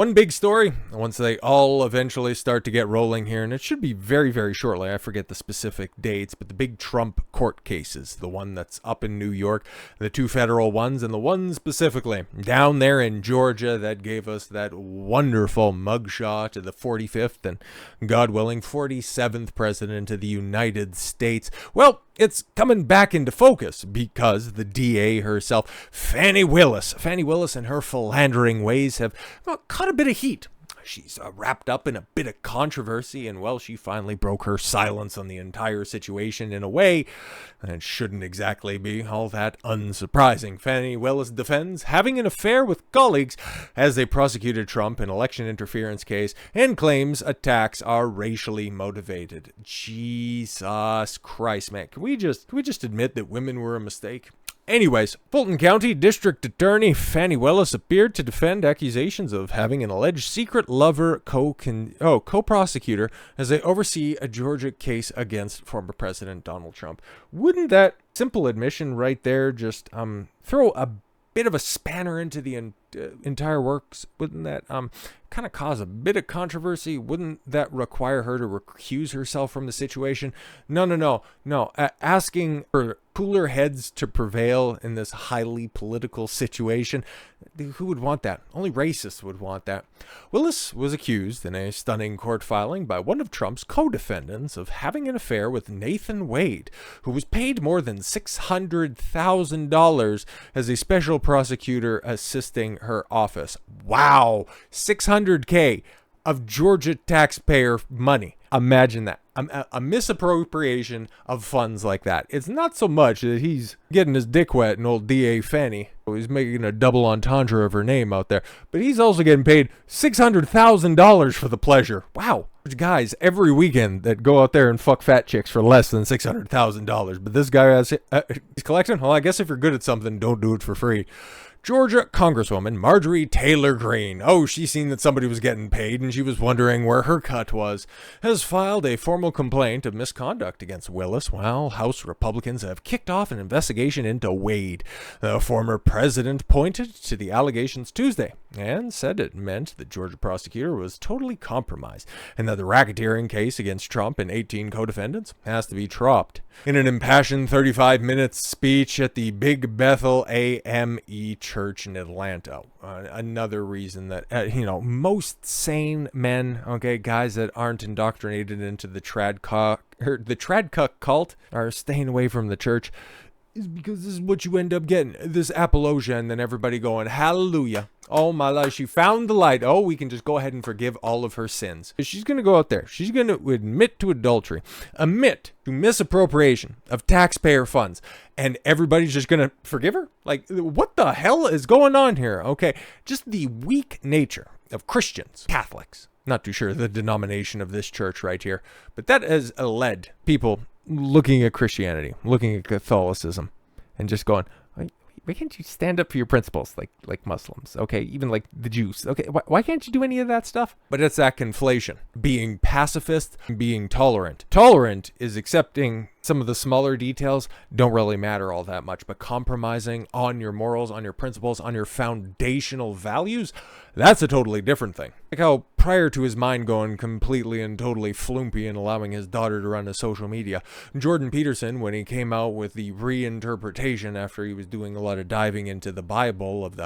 One big story, once they all eventually start to get rolling here, and it should be very, very shortly. I forget the specific dates, but the big Trump court cases, the one that's up in New York, the two federal ones, and the one specifically down there in Georgia that gave us that wonderful mugshot of the 45th and, God willing, 47th president of the United States. Well, it's coming back into focus because the DA herself, Fani Willis and her philandering ways have caught a bit of heat. She's wrapped up in a bit of controversy, and well, she finally broke her silence on the entire situation in a way that shouldn't exactly be all that unsurprising. Fani Willis defends having an affair with colleagues as they prosecuted Trump in election interference case and claims attacks are racially motivated. Jesus Christ, man. Can we just admit that women were a mistake? Anyways, Fulton County District Attorney Fani Willis appeared to defend accusations of having an alleged secret lover co-prosecutor as they oversee a Georgia case against former President Donald Trump. Wouldn't that simple admission right there just throw a bit of a spanner into the entire works? Wouldn't that kind of cause a bit of controversy? Wouldn't that require her to recuse herself from the situation? No. Asking for cooler heads to prevail in this highly political situation, who would want that? Only racists would want that. Willis was accused in a stunning court filing by one of Trump's co-defendants of having an affair with Nathan Wade, who was paid more than $600,000 as a special prosecutor assisting her office. Wow, $600K of Georgia taxpayer money. Imagine that. A misappropriation of funds like that. It's not so much that he's getting his dick wet in old DA Fani. He's making a double entendre of her name out there. But he's also getting paid $600,000 for the pleasure. Wow. There's guys every weekend that go out there and fuck fat chicks for less than $600,000. But this guy has he's collecting? Well, I guess if you're good at something, don't do it for free. Georgia Congresswoman Marjorie Taylor Greene, she seen that somebody was getting paid and she was wondering where her cut was, has filed a formal complaint of misconduct against Willis while House Republicans have kicked off an investigation into Wade. The former president pointed to the allegations Tuesday and said it meant the Georgia prosecutor was totally compromised and that the racketeering case against Trump and 18 co-defendants has to be dropped. In an impassioned 35-minute speech at the Big Bethel AME Church in Atlanta, another reason that most sane men, guys that aren't indoctrinated into the Tradcuck cult, are staying away from the church, is because this is what you end up getting, this apologia, and then everybody going, hallelujah. Oh my life, she found the light. Oh, we can just go ahead and forgive all of her sins. She's going to go out there. She's going to admit to adultery, admit to misappropriation of taxpayer funds, and everybody's just going to forgive her? Like, what the hell is going on here? Okay, just the weak nature of Christians, Catholics. Not too sure the denomination of this church right here, but that has led people looking at Christianity, looking at Catholicism, and just going, why can't you stand up for your principles like Muslims? Okay, even like the Jews. Okay, why can't you do any of that stuff? But it's that conflation. Being pacifist, being tolerant. Tolerant is accepting some of the smaller details don't really matter all that much, but compromising on your morals, on your principles, on your foundational values, that's a totally different thing. Like how prior to his mind going completely and totally flumpy and allowing his daughter to run his social media, Jordan Peterson, when he came out with the reinterpretation after he was doing a lot of diving into the Bible of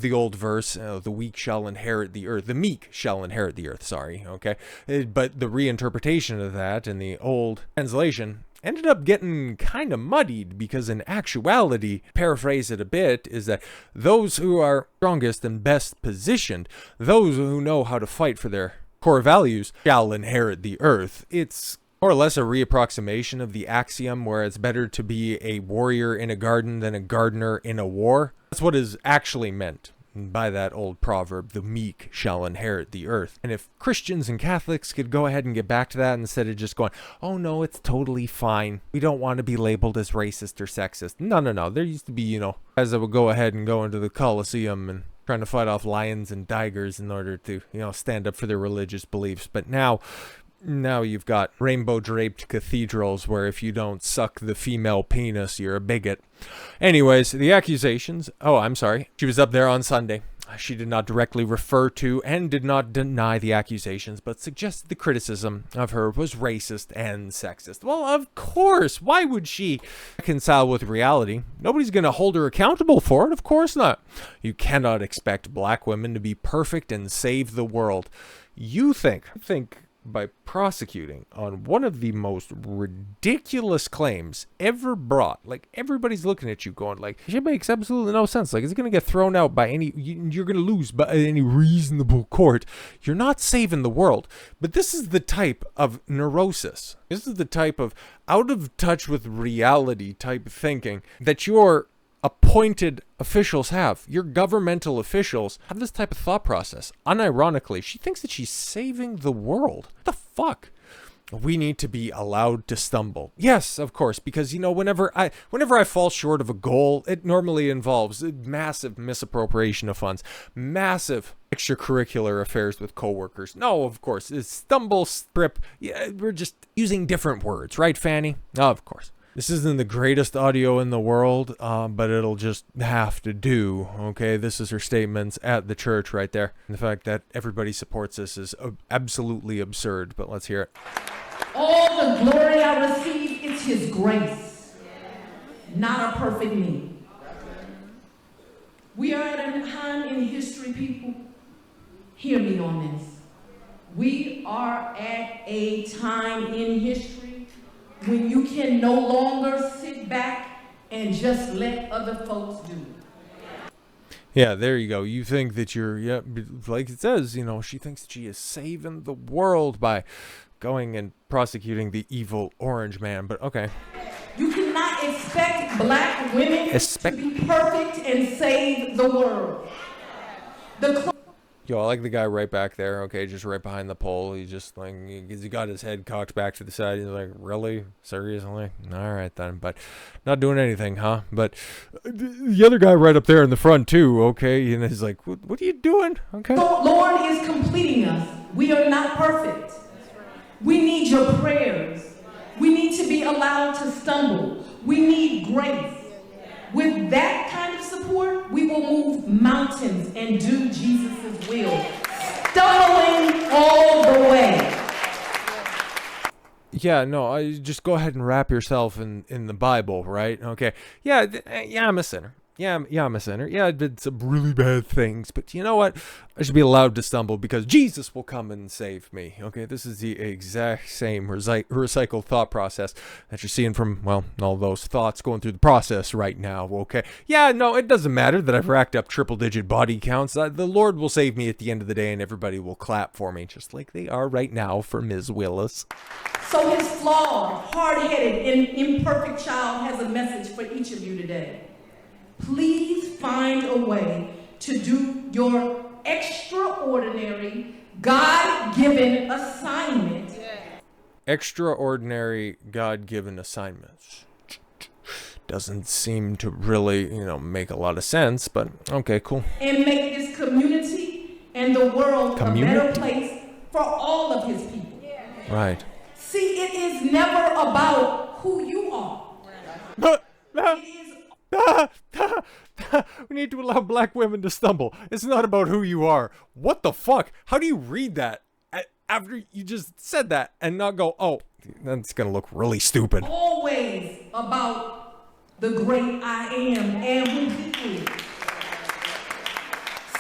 the old verse, the weak shall inherit the earth, the meek shall inherit the earth, but the reinterpretation of that in the old translation ended up getting kind of muddied because in actuality, paraphrase it a bit, is that those who are strongest and best positioned, those who know how to fight for their core values, shall inherit the earth. It's more or less a reapproximation of the axiom where it's better to be a warrior in a garden than a gardener in a war. That's what is actually meant by that old proverb, the meek shall inherit the earth. And if Christians and Catholics could go ahead and get back to that instead of just going, oh no, it's totally fine. We don't want to be labeled as racist or sexist. No. There used to be, guys that would go ahead and go into the Colosseum and trying to fight off lions and tigers in order to, stand up for their religious beliefs. But now you've got rainbow-draped cathedrals where if you don't suck the female penis, you're a bigot. Anyways, the accusations... Oh, I'm sorry. She was up there on Sunday. She did not directly refer to and did not deny the accusations, but suggested the criticism of her was racist and sexist. Well, of course. Why would she reconcile with reality? Nobody's going to hold her accountable for it. Of course not. You cannot expect black women to be perfect and save the world. You think by prosecuting on one of the most ridiculous claims ever brought, like everybody's looking at you going like, it makes absolutely no sense. Like, it's going to get thrown out by you're going to lose by any reasonable court. You're not saving the world. But this is the type of neurosis. This is the type of out of touch with reality type thinking that your appointed officials have. Your governmental officials have this type of thought process. Unironically, she thinks that she's saving the world. What the fuck? We need to be allowed to stumble. Yes, of course, because, whenever I fall short of a goal, it normally involves massive misappropriation of funds, massive extracurricular affairs with coworkers. No, of course, it's stumble, strip. Yeah, we're just using different words, right, Fani? Of course. This isn't the greatest audio in the world, but it'll just have to do, okay? This is her statements at the church right there. And the fact that everybody supports this is absolutely absurd, but let's hear it. All the glory I receive, it's His grace, not a perfect me. We are at a time in history, people. Hear me on this. We are at a time in history when you can no longer sit back and just let other folks do it. Yeah, there you go. You think that like it says, she thinks that she is saving the world by going and prosecuting the evil orange man, but okay. You cannot expect black women to be perfect and save the world. Yo, I like the guy right back there, okay, just right behind the pole. He just, he got his head cocked back to the side. He's like, really? Seriously? All right, then. But not doing anything, huh? But the other guy right up there in the front, too, okay? And he's like, what are you doing? Okay. The Lord is completing us. We are not perfect. We need your prayers. We need to be allowed to stumble. We need grace. With that kind of support, we will move mountains and do Jesus' will. Stumbling all the way. Yeah, no, I just go ahead and wrap yourself in the Bible, right? Okay. Yeah, I'm a sinner. Yeah, I'm a sinner. Yeah, I did some really bad things, but you know what? I should be allowed to stumble because Jesus will come and save me. Okay, this is the exact same recycled thought process that you're seeing from, well, all those thoughts going through the process right now. Okay, yeah, no, it doesn't matter that I've racked up triple-digit body counts. The Lord will save me at the end of the day, and everybody will clap for me, just like they are right now for Ms. Willis. So his flawed, hard-headed, and imperfect child has a message for each of you today. Please find a way to do your extraordinary, God-given assignment. Extraordinary, God-given assignments. Doesn't seem to really, make a lot of sense, but okay, cool. And make this community and the world a better place for all of his people. Right. See, it is never about who you are. It is we need to allow black women to stumble. It's not about who you are. What the fuck? How do you read that after you just said that and not go, oh, that's gonna look really stupid? Always about the great I am and who he is.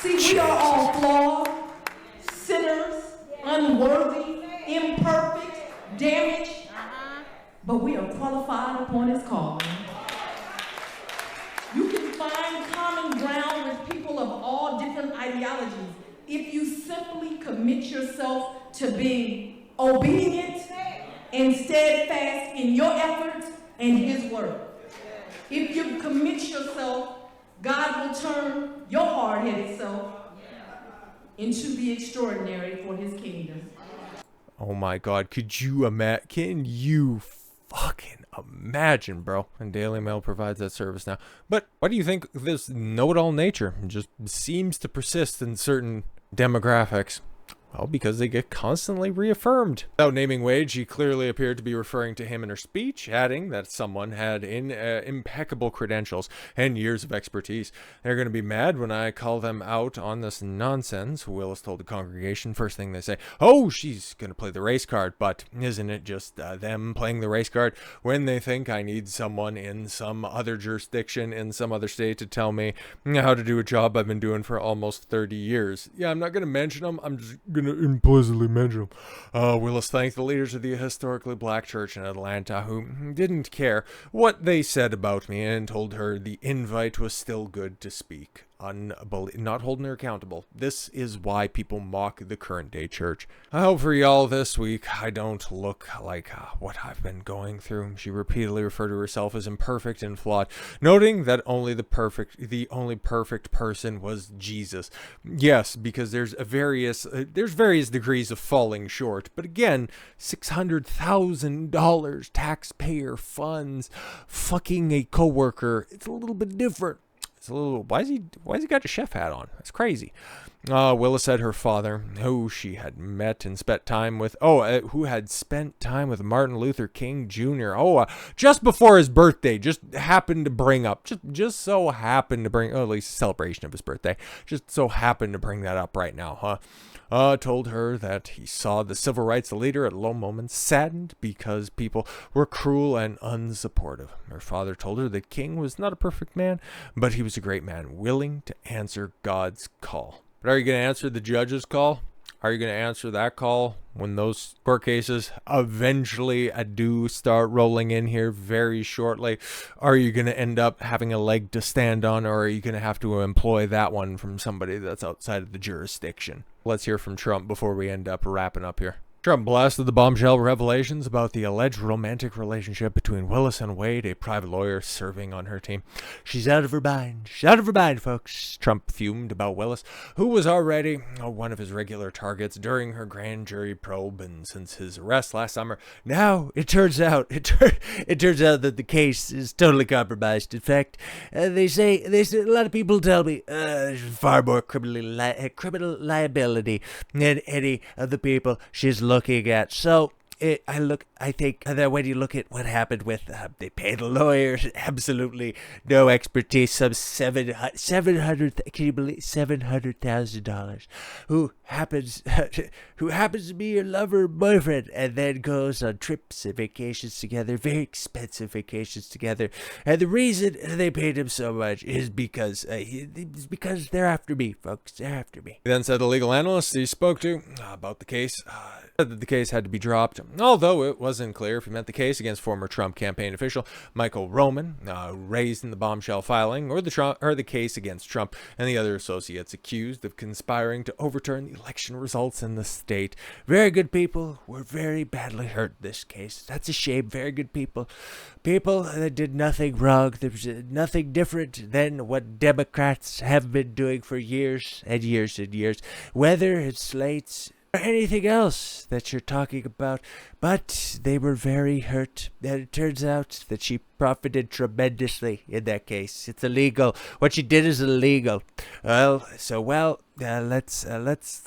See, we are all flawed, sinners, unworthy, imperfect, damaged, but we are qualified upon his calling. You can find common ground with people of all different ideologies if you simply commit yourself to being obedient and steadfast in your efforts and his word. If you commit yourself, God will turn your hard-headed self into the extraordinary for his kingdom. Oh my God, can you fucking imagine, bro? And Daily Mail provides that service now. But why do you think this know-it-all nature just seems to persist in certain demographics? Well, because they get constantly reaffirmed. Without naming Wade, she clearly appeared to be referring to him in her speech, adding that someone had impeccable credentials and years of expertise. They're going to be mad when I call them out on this nonsense, Willis told the congregation. First thing they say, oh, she's going to play the race card, but isn't it just them playing the race card when they think I need someone in some other jurisdiction in some other state to tell me how to do a job I've been doing for almost 30 years? Yeah, I'm not going to mention them. I'm just going to implicitly mention them. Willis thanked the leaders of the historically black church in Atlanta who didn't care what they said about me and told her the invite was still good to speak. Not holding her accountable. This is why people mock the current day church. I hope for y'all this week I don't look like what I've been going through. She repeatedly referred to herself as imperfect and flawed, noting that the only perfect person was Jesus. Yes, because there's various degrees of falling short. But again, $600,000 taxpayer funds, fucking a coworker. It's a little bit different. It's a little, why's he got a chef hat on? That's crazy. Willis said her father, who she had met and spent time with, who had spent time with Martin Luther King Jr. Just before his birthday, just happened to bring up, just so happened to bring, at least a celebration of his birthday, just so happened to bring that up right now, huh? Told her that he saw the civil rights leader at low moments, saddened because people were cruel and unsupportive. Her father told her that King was not a perfect man, but he was a great man, willing to answer God's call. But are you going to answer the judge's call? Are you going to answer that call when those court cases eventually do start rolling in here very shortly? Are you going to end up having a leg to stand on, or are you going to have to employ that one from somebody that's outside of the jurisdiction? Let's hear from Trump before we end up wrapping up here. Trump blasted the bombshell revelations about the alleged romantic relationship between Willis and Wade, a private lawyer serving on her team. She's out of her mind. She's out of her mind, folks. Trump fumed about Willis, who was already one of his regular targets during her grand jury probe and since his arrest last summer. Now, it turns out that the case is totally compromised. In fact, they say a lot of people tell me there's far more criminal liability than any of the people she's looking at. So I think that when you look at what happened with, they paid a lawyer, absolutely no expertise, some $700,000, who happens to be your lover or boyfriend, and then goes on trips and vacations together, very expensive vacations together. And the reason they paid him so much is because they're after me, folks. They're after me. He then said the legal analyst he spoke to about the case said that the case had to be dropped, although it wasn't clear if he meant the case against former Trump campaign official Michael Roman, raised in the bombshell filing, or the case against Trump and the other associates accused of conspiring to overturn the election results in the state. Very good people were very badly hurt in this case. That's a shame. Very good people. People that did nothing wrong. There was nothing different than what Democrats have been doing for years and years and years. Whether it's slates or anything else that you're talking about, but they were very hurt, and it turns out that she profited tremendously in that case. It's illegal. What she did is illegal. Let's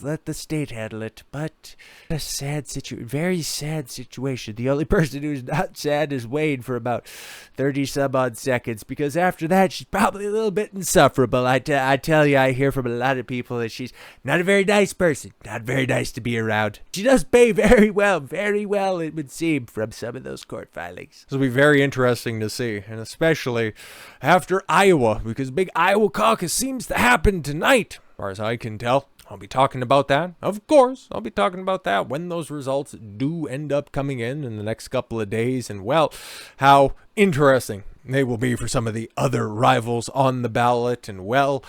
let the state handle it. But a very sad situation. The only person who's not sad is Wade for about 30 some odd seconds, because after that she's probably a little bit insufferable. I tell you, I hear from a lot of people that she's not a very nice person, not very nice to be around. She does pay very well, it would seem, from some of those court filings. This will be very interesting to see, and especially after Iowa, because big Iowa caucus seems to happen tonight, as far as I can tell. I'll be talking about that. Of course, I'll be talking about that when those results do end up coming in the next couple of days, and well, how interesting they will be for some of the other rivals on the ballot. And well,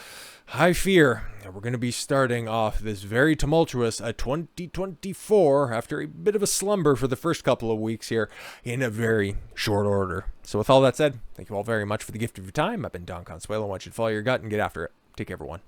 I fear that we're going to be starting off this very tumultuous 2024 after a bit of a slumber for the first couple of weeks here in a very short order. So with all that said, thank you all very much for the gift of your time. I've been Don Consuelo. I want you to follow your gut and get after it. Take care, everyone.